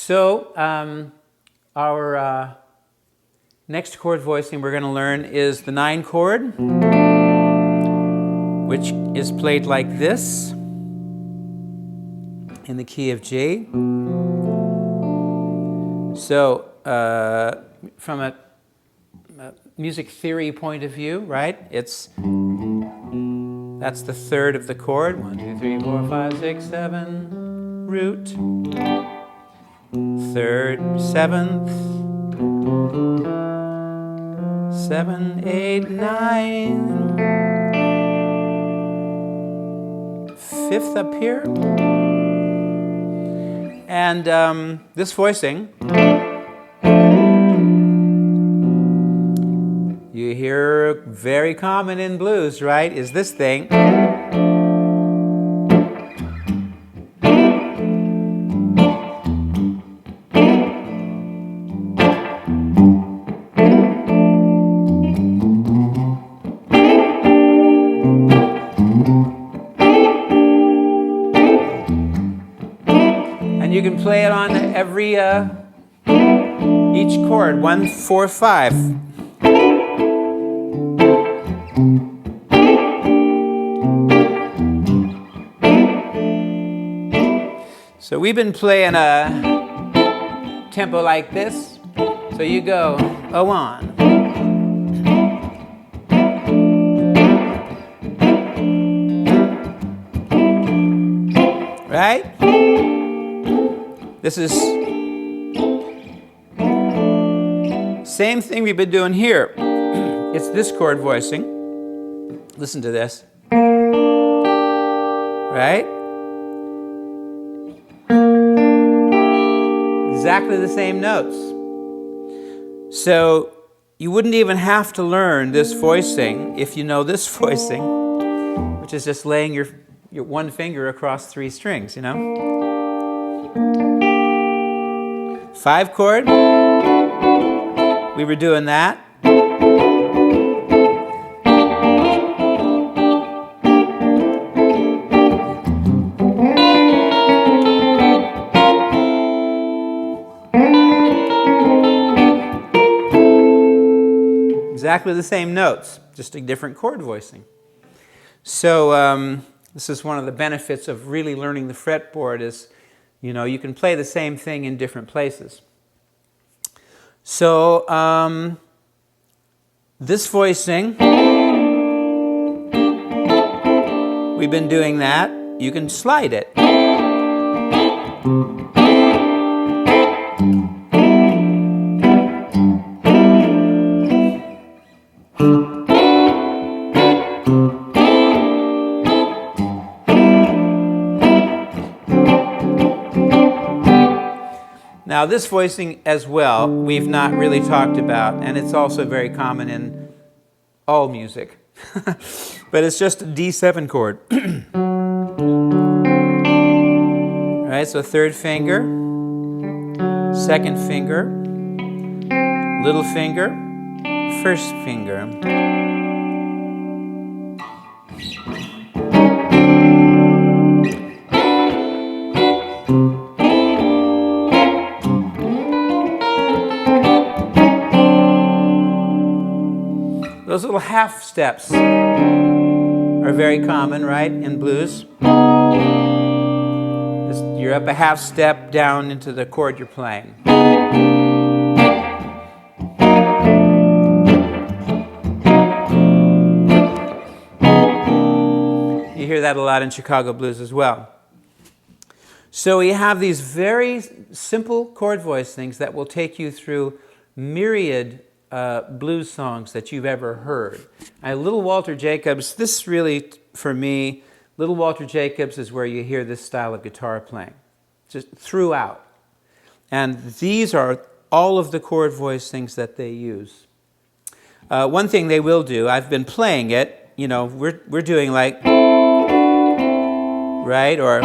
So our next chord voicing we're going to learn is the 9 chord, which is played like this in the key of G. So from a music theory point of view, right, that's the third of the chord. 1, 2, 3, 4, 5, 6, 7, root. Third, 7th, 7, 8, 9, 5th up here. And this voicing, you hear very common in blues, right, is this thing. And you can play it on every each chord, 1, 4, 5. So we've been playing a tempo like this. So you go a 1. Right? This is same thing we've been doing here. It's this chord voicing. Listen to this. Right? Exactly the same notes. So you wouldn't even have to learn this voicing if you know this voicing, which is just laying your one finger across 3 strings, you know? 5 chord, we were doing that. Exactly the same notes, just a different chord voicing. So this is one of the benefits of really learning the fretboard is, you know, you can play the same thing in different places. So this voicing, we've been doing that. You can slide it. Now this voicing as well, we've not really talked about, and it's also very common in all music. But it's just a D7 chord. Right, so 3rd finger, 2nd finger, little finger, 1st finger. Those little half steps are very common, right, in blues. You're up a half step down into the chord you're playing. You hear that a lot in Chicago blues as well. So we have these very simple chord voicings that will take you through myriad blues songs that you've ever heard. Little Walter Jacobs, this really, for me, Little Walter Jacobs is where you hear this style of guitar playing, just throughout. And these are all of the chord voicings that they use. One thing they will do, I've been playing it, you know, we're doing like, right, or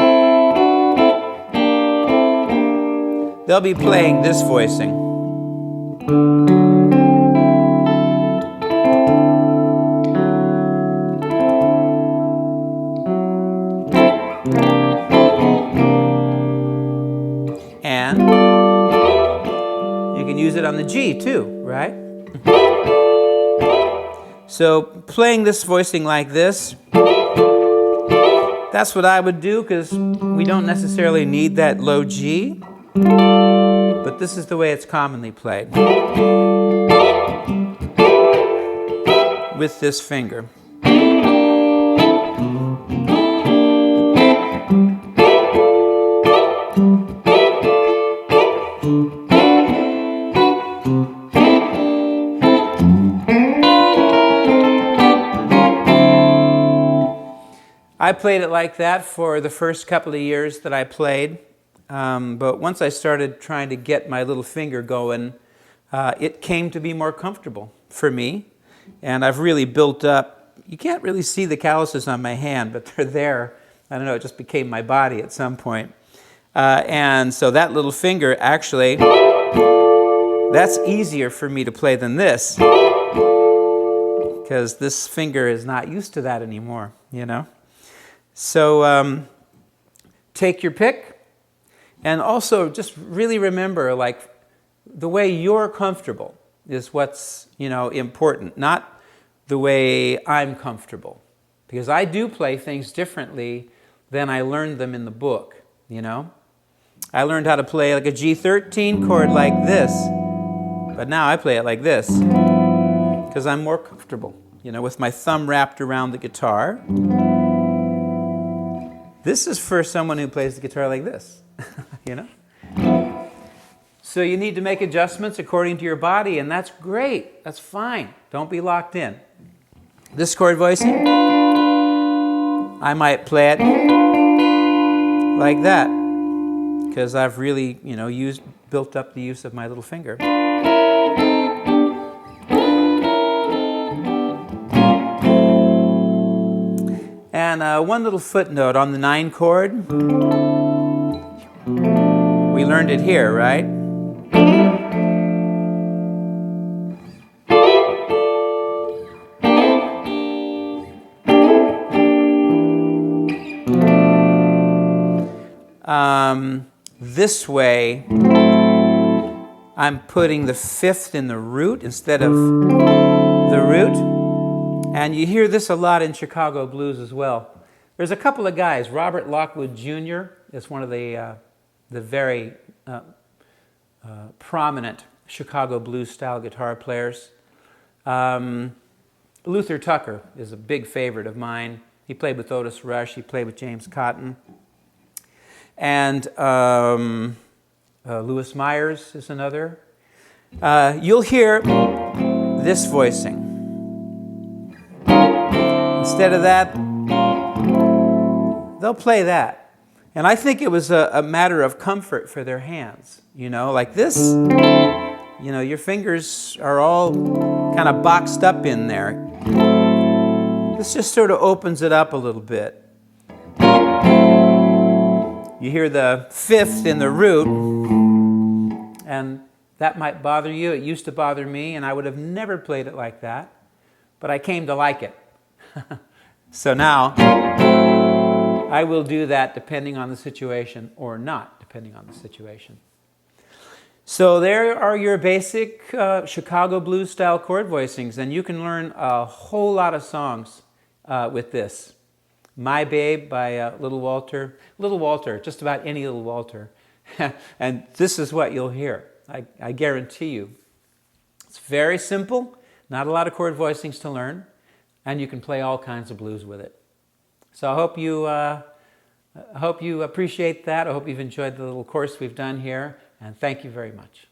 they'll be playing this voicing. And G too, right? So playing this voicing like this, that's what I would do, because we don't necessarily need that low G, but this is the way it's commonly played with this finger. I played it like that for the first couple of years that I played, but once I started trying to get my little finger going, it came to be more comfortable for me, and I've really built up. You can't really see the calluses on my hand, but they're there. I don't know, it just became my body at some point. And so that little finger, actually, that's easier for me to play than this, because this finger is not used to that anymore, you know? So take your pick, and also just really remember, like, the way you're comfortable is what's, you know, important, not the way I'm comfortable, because I do play things differently than I learned them in the book, you know. I learned how to play like a G13 chord like this, but now I play it like this because I'm more comfortable, you know, with my thumb wrapped around the guitar. This is for someone who plays the guitar like this, you know? So you need to make adjustments according to your body, and that's great. That's fine. Don't be locked in. This chord voicing, I might play it like that, because I've really, you know, built up the use of my little finger. And one little footnote on the 9 chord. We learned it here, right? This way, I'm putting the 5th in the root instead of the root. And you hear this a lot in Chicago blues as well. There's a couple of guys. Robert Lockwood Jr. is one of the very prominent Chicago blues style guitar players. Luther Tucker is a big favorite of mine. He played with Otis Rush. He played with James Cotton. And Louis Myers is another. You'll hear this voicing. Instead of that, they'll play that. And I think it was a matter of comfort for their hands. You know, like this, you know, your fingers are all kind of boxed up in there. This just sort of opens it up a little bit. You hear the 5th in the root, and that might bother you. It used to bother me, and I would have never played it like that, but I came to like it. So now, I will do that depending on the situation, or not depending on the situation. So there are your basic Chicago blues style chord voicings, and you can learn a whole lot of songs with this. My Babe by Little Walter, just about any Little Walter. And this is what you'll hear, I guarantee you. It's very simple, not a lot of chord voicings to learn, and you can play all kinds of blues with it. So I hope you appreciate that. I hope you've enjoyed the little course we've done here, and thank you very much.